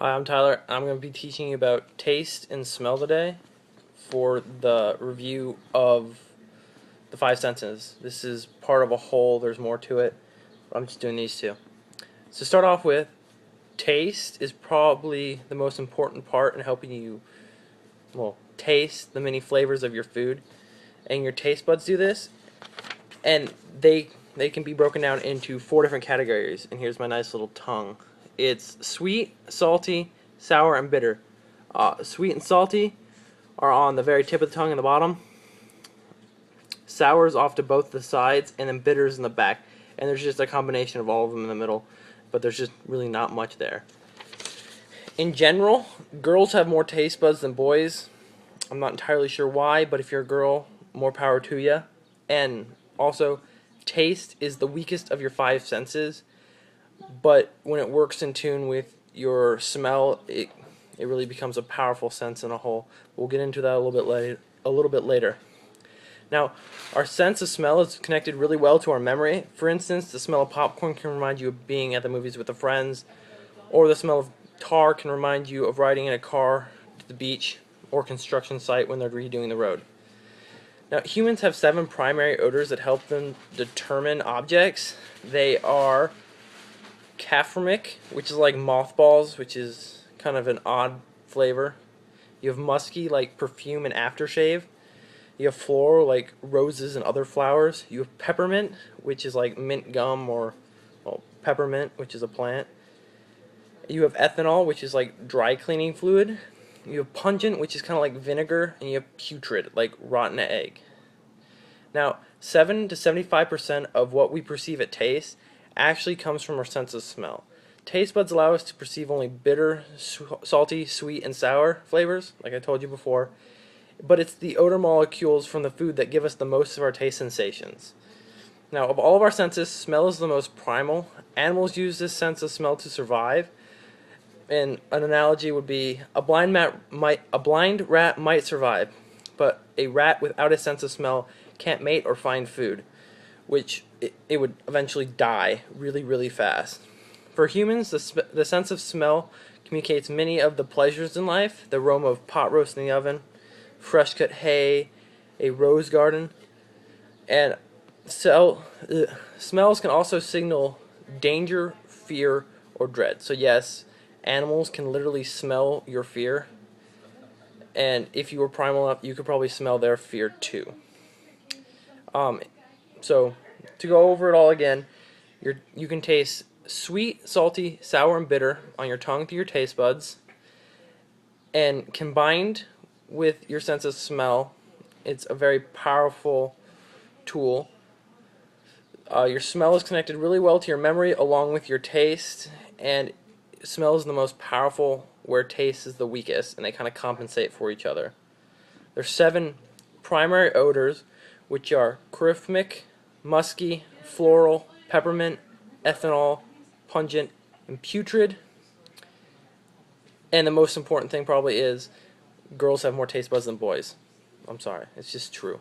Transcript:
Hi, I'm Tyler. I'm going to be teaching you about taste and smell today for the review of the five senses. This is part of a whole, there's more to it, but I'm just doing these two. So to start off with, taste is probably the most important part in helping you, taste the many flavors of your food. And your taste buds do this, and they can be broken down into four different categories. And here's my nice little tongue. It's sweet, salty, sour, and bitter. Sweet and salty are on the very tip of the tongue in the bottom. Sour is off to both the sides, and then bitter is in the back. And there's just a combination of all of them in the middle, but there's just really not much there. In general, girls have more taste buds than boys. I'm not entirely sure why, but if you're a girl, more power to you. And also, taste is the weakest of your five senses, but when it works in tune with your smell, it really becomes a powerful sense in a whole. We'll get into that a little bit later. Now, our sense of smell is connected really well to our memory. For instance, the smell of popcorn can remind you of being at the movies with the friends, or the smell of tar can remind you of riding in a car to the beach or construction site when they're redoing the road. Now, humans have 7 primary odors that help them determine objects. They are caphormic, which is like mothballs, which is kind of an odd flavor. You have musky, like perfume and aftershave. You have floral, like roses and other flowers. You have peppermint, which is like mint gum or peppermint, which is a plant. You have ethanol, which is like dry cleaning fluid. You have pungent, which is kind of like vinegar, and you have putrid, like rotten egg. Now, 7 to 75% of what we perceive at taste actually comes from our sense of smell. Taste buds allow us to perceive only bitter, salty, sweet, and sour flavors, like I told you before, but it's the odor molecules from the food that give us the most of our taste sensations. Now, of all of our senses, smell is the most primal. Animals use this sense of smell to survive, and an analogy would be a blind rat might survive, but a rat without a sense of smell can't mate or find food, which it would eventually die really, really fast. For humans, the sense of smell communicates many of the pleasures in life: the aroma of pot roast in the oven, fresh cut hay, a rose garden, and smells can also signal danger, fear, or dread. So yes, animals can literally smell your fear, and if you were primal enough, you could probably smell their fear too. So to go over it all again, you can taste sweet, salty, sour, and bitter on your tongue through your taste buds, and combined with your sense of smell, it's a very powerful tool. Your smell is connected really well to your memory along with your taste, and smell is the most powerful where taste is the weakest, and they kind of compensate for each other. There's 7 primary odors, which are coryphmic, musky, floral, peppermint, ethanol, pungent, and putrid. And the most important thing probably is girls have more taste buds than boys. I'm sorry, it's just true.